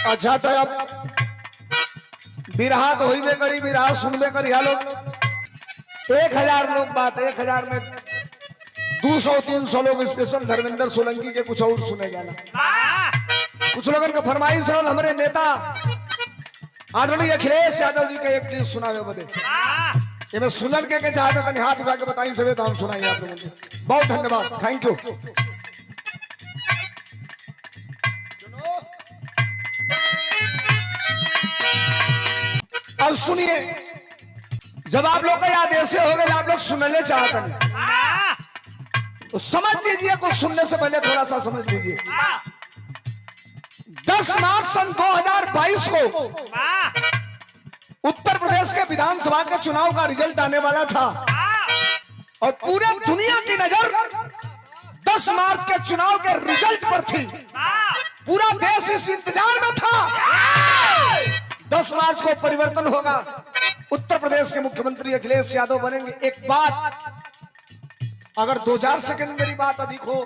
अच्छा तो अब बिरहा तो होइबे करी, बिरहा सुनबे करी। लोग 1000 लोग बात, 1000 में 200-300 लोग स्पेशल धर्मेंद्र सोलंकी के कुछ और सुने जाना। कुछ लोगों का फरमाइश रहल हमारे नेता आदरणीय अखिलेश यादव जी के एक चीज सुनावे बदे। ये मैं सुनल के चाहते थे, हाथ उठा के बताई सभी तो हम सुनाई आप लोगों को। बहुत धन्यवाद, थैंक यू। अब सुनिए, जब आप लोग का याद ऐसे हो गए, आप लोग सुनने चाहते हैं तो समझ लीजिए, कुछ सुनने से पहले थोड़ा सा समझ लीजिए। 10 मार्च सन 2022 को उत्तर प्रदेश के विधानसभा के चुनाव का रिजल्ट आने वाला था और पूरे दुनिया की नजर 10 मार्च के चुनाव के रिजल्ट पर थी। पूरा देश इस इंतजार में था 10 मार्च को परिवर्तन होगा, उत्तर प्रदेश के मुख्यमंत्री अखिलेश यादव बनेंगे। एक बात, अगर 2-4 सेकंड मेरी बात अधिक हो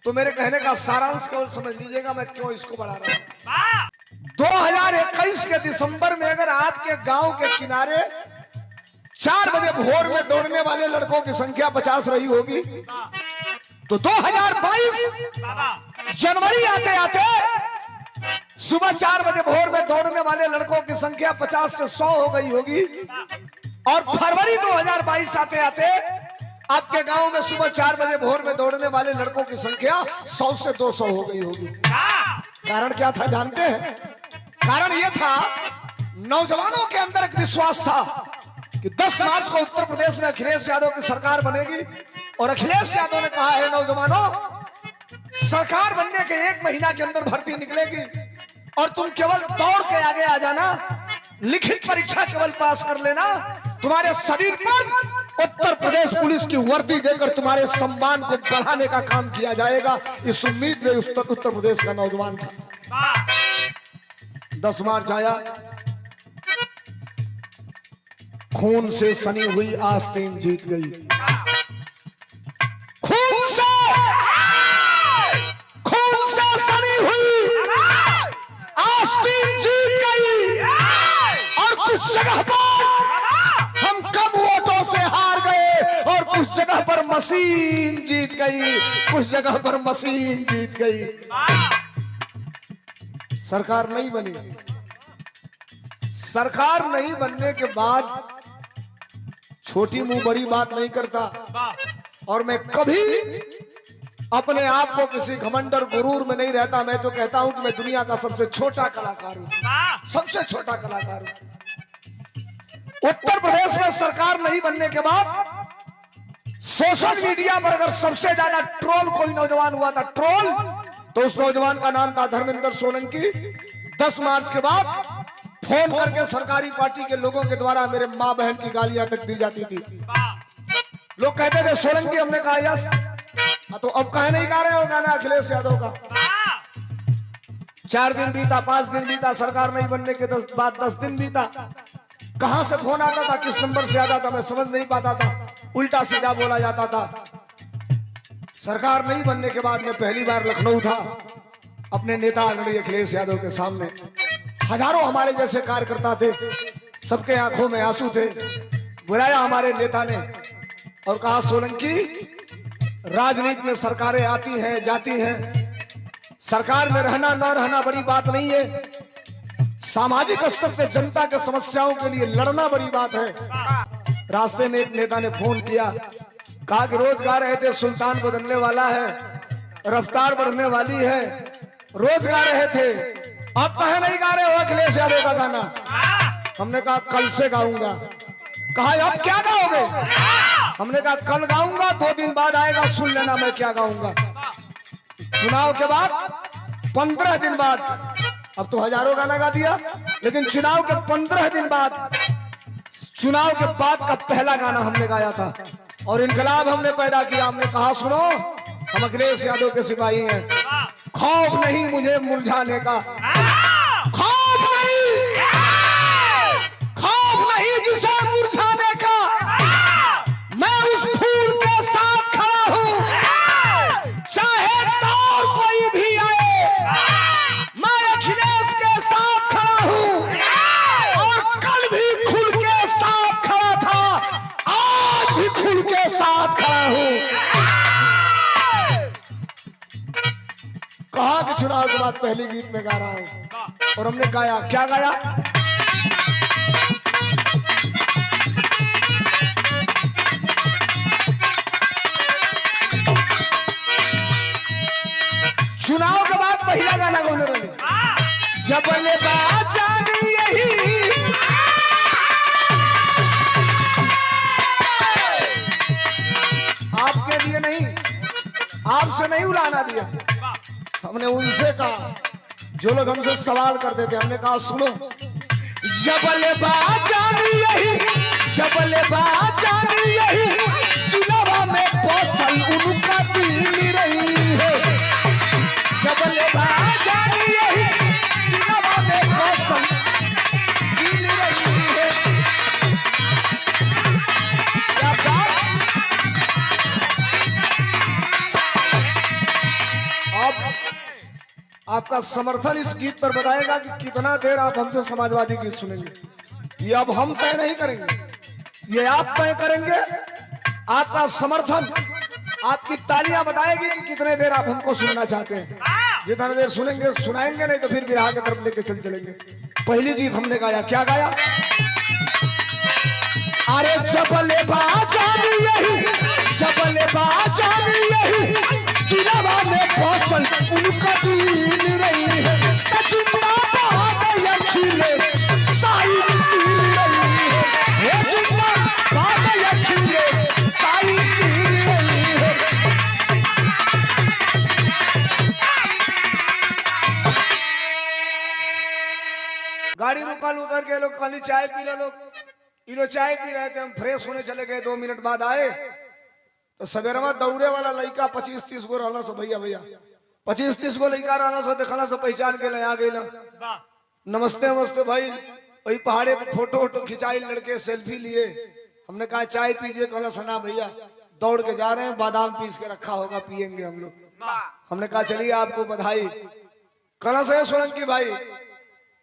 तो मेरे कहने का सारांश केवल समझ लीजिएगा, मैं क्यों इसको बढ़ा रहा हूं। 2021 के दिसंबर में अगर आपके गांव के किनारे 4 बजे भोर में दौड़ने वाले लड़कों की संख्या 50 रही होगी, तो 2022 जनवरी आते आते सुबह 4 बजे भोर में दौड़ने वाले लड़कों की संख्या 50 से 100 हो गई होगी और फरवरी 2022 आते आते आपके गांव में सुबह 4 बजे भोर में दौड़ने वाले लड़कों की संख्या 100 से 200 हो गई होगी। कारण क्या था जानते हैं? कारण यह था, नौजवानों के अंदर एक विश्वास था कि 10 मार्च को उत्तर प्रदेश में अखिलेश यादव की सरकार बनेगी और अखिलेश यादव ने कहा है, नौजवानों, सरकार बनने के 1 महीना के अंदर भर्ती निकलेगी और तुम केवल दौड़ के आगे आ जाना, लिखित परीक्षा केवल पास कर लेना, तुम्हारे शरीर पर उत्तर प्रदेश पुलिस की वर्दी देकर तुम्हारे सम्मान को बढ़ाने का काम किया जाएगा। इस उम्मीद में उत्तर प्रदेश का नौजवान था। 10 मार्च आया, खून से सनी हुई आस्तीन जीत गई। खून से सनी हुई आस्तीन जीत गई और कुछ जगह पर हम कम वोटों से हार गए और कुछ जगह पर मशीन जीत गई, कुछ जगह पर मशीन जीत गई। सरकार नहीं बनी। सरकार नहीं बनने के बाद छोटी मुंह बड़ी बात नहीं करता और मैं कभी अपने आप को किसी घमंड और गुरूर में नहीं रहता। मैं तो कहता हूं कि मैं दुनिया का सबसे छोटा कलाकार हूं, सबसे छोटा कलाकार हूं। उत्तर प्रदेश में सरकार नहीं बनने के बाद सोशल मीडिया पर अगर सबसे ज्यादा ट्रोल कोई नौजवान हुआ था, ट्रोल, तो उस नौजवान का नाम था धर्मेंद्र सोलंकी। 10 मार्च के बाद फोन करके सरकारी पार्टी के लोगों के द्वारा मेरे माँ बहन की गालियां तक दी जाती थी। लोग कहते थे सोलंकी, हमने कहा यस, तो अब कहे नहीं गा रहे हो गाना अखिलेश यादव का। 4 दिन बीता, 5 दिन बीता, सरकार नहीं बनने के बाद 10 दिन बीता। कहां से फोन आता था, किस नंबर से आता था, मैं समझ नहीं पाता था, उल्टा सीधा बोला जाता था। सरकार नहीं बनने के बाद मैं पहली बार लखनऊ था अपने नेता आदरणीय अखिलेश यादव के सामने। हजारों हमारे जैसे कार्यकर्ता थे, सबके आंखों में आंसू थे। बुलाया हमारे नेता ने और कहा, सोलंकी, राजनीति में सरकारें आती हैं जाती हैं, सरकार में रहना न रहना बड़ी बात नहीं है, सामाजिक स्तर पे जनता के समस्याओं के लिए लड़ना बड़ी बात है। रास्ते में एक नेता ने फोन किया, कहा कि रोज गा रहे थे सुल्तान बदलने वाला है, रफ्तार बढ़ने वाली है, रोज गा रहे थे, अब कहे नहीं गा रहे हो अखिलेश यादव का गाना? हमने कहा कल से गाऊंगा। कहा अब क्या गाओगे? हमने कहा कल गाऊंगा, 2 दिन बाद आएगा, सुन लेना मैं क्या गाऊंगा। चुनाव के बाद 15 दिन बाद, अब तो हजारों गाना गा दिया, लेकिन चुनाव के 15 दिन बाद, चुनाव के बाद का पहला गाना हमने गाया था और इनकलाब हमने पैदा किया। हमने कहा, सुनो, हम अखिलेश यादव के सिपाही हैं, खौफ नहीं मुझे मुरझाने का, खौफ नहीं जिसे मुरझाने का, मैं उस फूल के साथ खड़ा हूं, चाहे दौर कोई भी आए, मैं अखिलेश के पहली गीत में गा रहा हूँ और हमने गाया, क्या गाया? चुनाव के बाद पहला गाना गाने रहे, जबले बाचानी यही आपके लिए नहीं, आपसे नहीं उड़ाना दिया। हमने उनसे कहा जो लोग हमसे सवाल करते थे, हमने कहा सुनो, जबले बाचानी यही, जबले बाचानी यही, दिलवा में पसल उनका दिल रही है, जबले बाचानी यही, दिलवा में पसल दिल रही है। क्या बात? अब आपका समर्थन इस गीत पर बताएगा कि कितना देर आप हमसे समाजवादी गीत सुनेंगे। ये अब हम तय नहीं करेंगे, ये आप तय करेंगे। आपका समर्थन, आपकी तालियां बताएगी कि कितने देर आप हमको सुनना चाहते हैं। जितना देर सुनेंगे सुनाएंगे, नहीं तो फिर बिरहा की तरफ लेके चलेंगे। पहली गीत हमने गाया, क्या गाया? अरे जबले बाचानी यही, जबले बाचानी यही, दिलवा में पसल उनका दिल रही है, जिंदाबाद अखिलेश साईं दिल रही है, हे जिंदाबाद अखिलेश साईं दिल रही है। गाड़ी रुका, उतर के लोग खाली चाय पी लो। लोग ये लोग चाय पी रहे थे, हम फ्रेश होने चले गए। 2 मिनट बाद आए तो सवेरमा दौड़े वाला लड़का 25-30 गो रहना से, भैया भैया 25-30 गो लड़का रहना से, देखना से पहचान के ले आ गई ना, नमस्ते नमस्ते भाई। वही पहाड़े पे फोटो वोटो खिंचाई, लड़के सेल्फी लिए। हमने कहा चाय पीजिए, कहना सना भैया दौड़ के जा रहे हैं, बादाम पीस के रखा होगा, पियेंगे हम लोग। हमने कहा चलिए आपको बधाई। कहना से सोलंकी भाई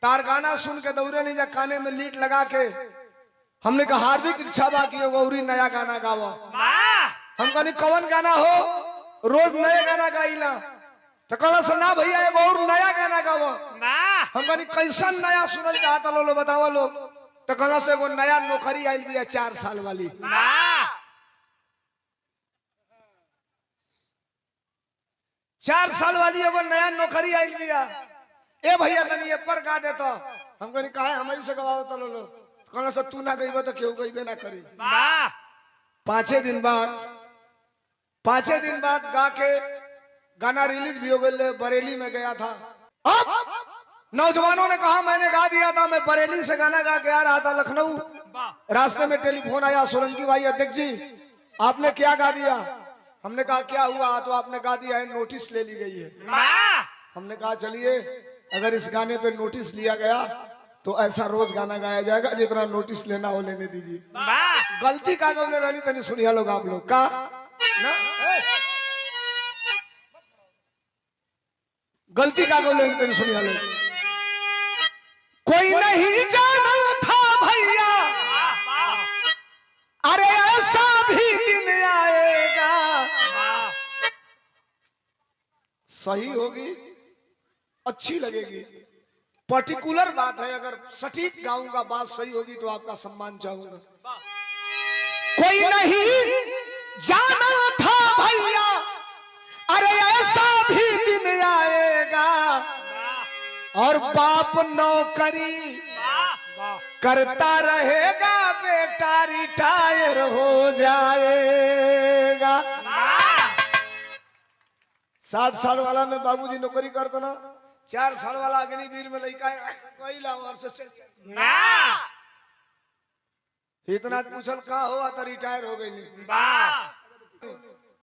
तार गाना सुन के दौड़े नहीं जा, काने में लीड लगा के। हमने कहा हार्दिक इच्छा बाकी गौरी नया गाना गावा। हम कहनी कौन गाना हो, रोज नए गाना गाइला। तो कहना सुना भैया एगो और नया गाना गावा। हम कहनी कैसा नया सुनल चाहता लो बतावा लोग। तो कहना से एगो नया नौकरी आई बिया 4 साल वाली। 4 साल वाली एगो नया नौकरी आई बिया। ए भैया तनी पर गा दे तो। हम कहनी कहा हम से गवाओ तो लो। कहना से तू ना गईबो तो केहू गईबे ना करी। 5 दिन बाद गा के गाना रिलीज भी हो गए, बरेली में गया था। अब नौजवानों ने कहा मैंने गा दिया था, मैं बरेली से गाना गा के आ रहा था लखनऊ। रास्ते में टेलीफोन आया, सोलंकी भाई अध्यक्ष जी आपने क्या गा दिया? हमने कहा क्या हुआ? तो आपने गा दिया है, नोटिस ले ली गई है। हमने कहा चलिए अगर इस गाने पे नोटिस लिया गया तो ऐसा रोज गाना गाया जाएगा, जितना नोटिस लेना हो लेने दीजिए। गलती का गौले वाली तनी सुनिया लोग आप लोग का ना, गलती का गौले तनी सुनिया लोग। कोई नहीं जाना था भैया, अरे ऐसा भी दिन आएगा। सही होगी, अच्छी लगेगी, पर्टिकुलर बात है। अगर सटीक गाऊंगा, बात सही होगी तो आपका सम्मान चाहूंगा। कोई नहीं जाना था भैया, अरे ऐसा भी दिन आएगा, और बाप नौकरी करता रहेगा, बेटा रिटायर हो जाएगा। 60 साल वाला में बाबूजी नौकरी करता ना, 4 साल वाला अग्निवीर में लड़का इतना पूछल का हुआ तो रिटायर हो गई।